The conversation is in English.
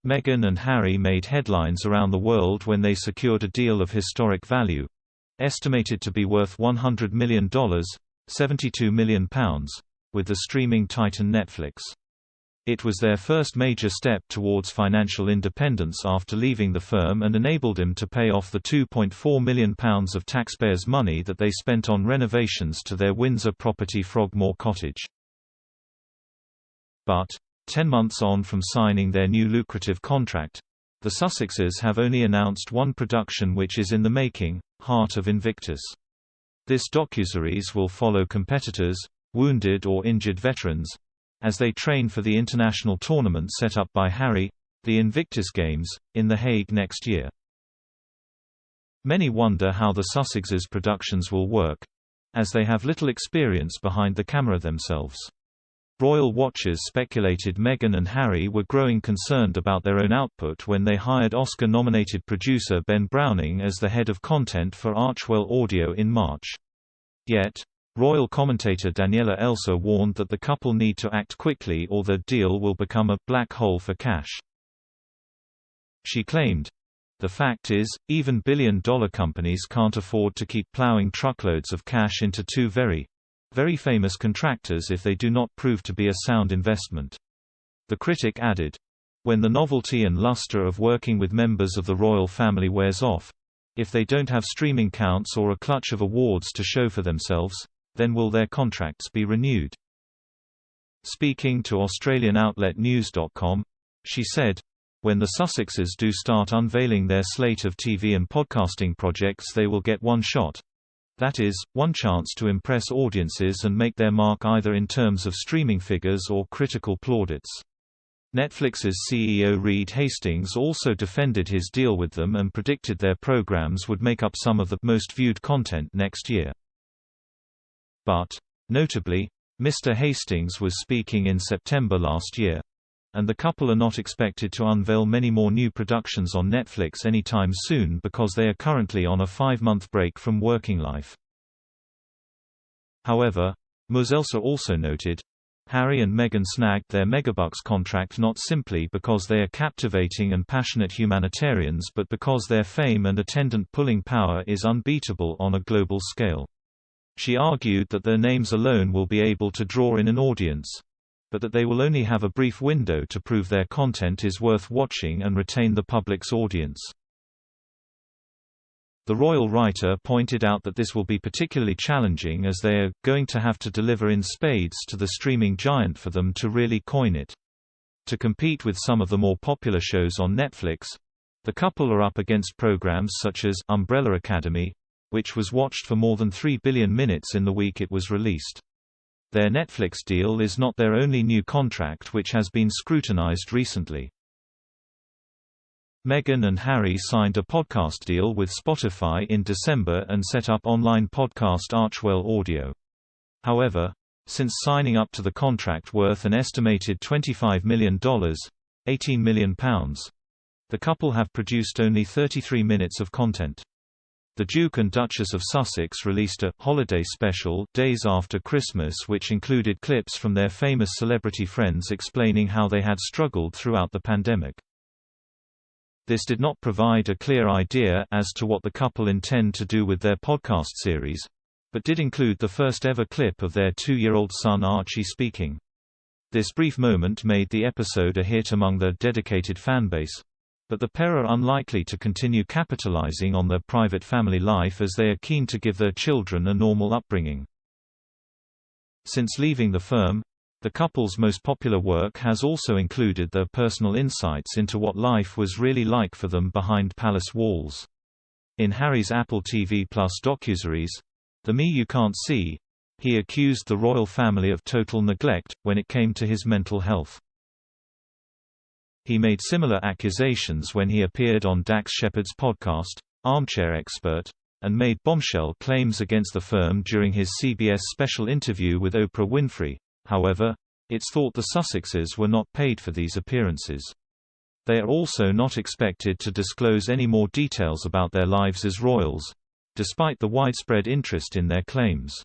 Meghan and Harry made headlines around the world when they secured a deal of historic value, estimated to be worth $100 million, £72 million, with the streaming titan Netflix. It was their first major step towards financial independence after leaving the firm and enabled them to pay off the £2.4 million of taxpayers' money that they spent on renovations to their Windsor property Frogmore Cottage. But, 10 months on from signing their new lucrative contract, the Sussexes have only announced one production which is in the making, Heart of Invictus. This docuseries will follow competitors, wounded or injured veterans, as they train for the international tournament set up by Harry, the Invictus Games, in The Hague next year. Many wonder how the Sussexes' productions will work, as they have little experience behind the camera themselves. Royal watchers speculated Meghan and Harry were growing concerned about their own output when they hired Oscar-nominated producer Ben Browning as the head of content for Archwell Audio in March. Yet, royal commentator Daniela Elsa warned that the couple need to act quickly or their deal will become a black hole for cash. She claimed, "The fact is, even billion-dollar companies can't afford to keep plowing truckloads of cash into two very famous contractors if they do not prove to be a sound investment." The critic added, "When the novelty and luster of working with members of the royal family wears off, if they don't have streaming counts or a clutch of awards to show for themselves, then will their contracts be renewed?" Speaking to Australian outlet News.com, she said, "When the Sussexes do start unveiling their slate of TV and podcasting projects, they will get one shot. That is, one chance to impress audiences and make their mark either in terms of streaming figures or critical plaudits." Netflix's CEO Reed Hastings also defended his deal with them and predicted their programs would make up some of the most viewed content next year. But, notably, Mr. Hastings was speaking in September last year, and the couple are not expected to unveil many more new productions on Netflix anytime soon because they are currently on a 5-month break from working life. However, Ms. Elsa also noted, Harry and Meghan snagged their megabucks contract not simply because they are captivating and passionate humanitarians but because their fame and attendant pulling power is unbeatable on a global scale. She argued that their names alone will be able to draw in an audience, but that they will only have a brief window to prove their content is worth watching and retain the public's audience. The royal writer pointed out that this will be particularly challenging as they are going to have to deliver in spades to the streaming giant for them to really coin it. To compete with some of the more popular shows on Netflix, the couple are up against programs such as Umbrella Academy, which was watched for more than 3 billion minutes in the week it was released. Their Netflix deal is not their only new contract which has been scrutinized recently. Meghan and Harry signed a podcast deal with Spotify in December and set up online podcast Archwell Audio. However, since signing up to the contract worth an estimated $25 million, £18 million, the couple have produced only 33 minutes of content. The Duke and Duchess of Sussex released a holiday special days after Christmas which included clips from their famous celebrity friends explaining how they had struggled throughout the pandemic. This did not provide a clear idea as to what the couple intend to do with their podcast series, but did include the first ever clip of their 2-year-old son Archie speaking. This brief moment made the episode a hit among their dedicated fanbase, but the pair are unlikely to continue capitalizing on their private family life as they are keen to give their children a normal upbringing. Since leaving the firm, the couple's most popular work has also included their personal insights into what life was really like for them behind palace walls. In Harry's Apple TV+ docuseries, The Me You Can't See, he accused the royal family of total neglect when it came to his mental health. He made similar accusations when he appeared on Dax Shepard's podcast, Armchair Expert, and made bombshell claims against the firm during his CBS special interview with Oprah Winfrey. However, it's thought the Sussexes were not paid for these appearances. They are also not expected to disclose any more details about their lives as royals, despite the widespread interest in their claims.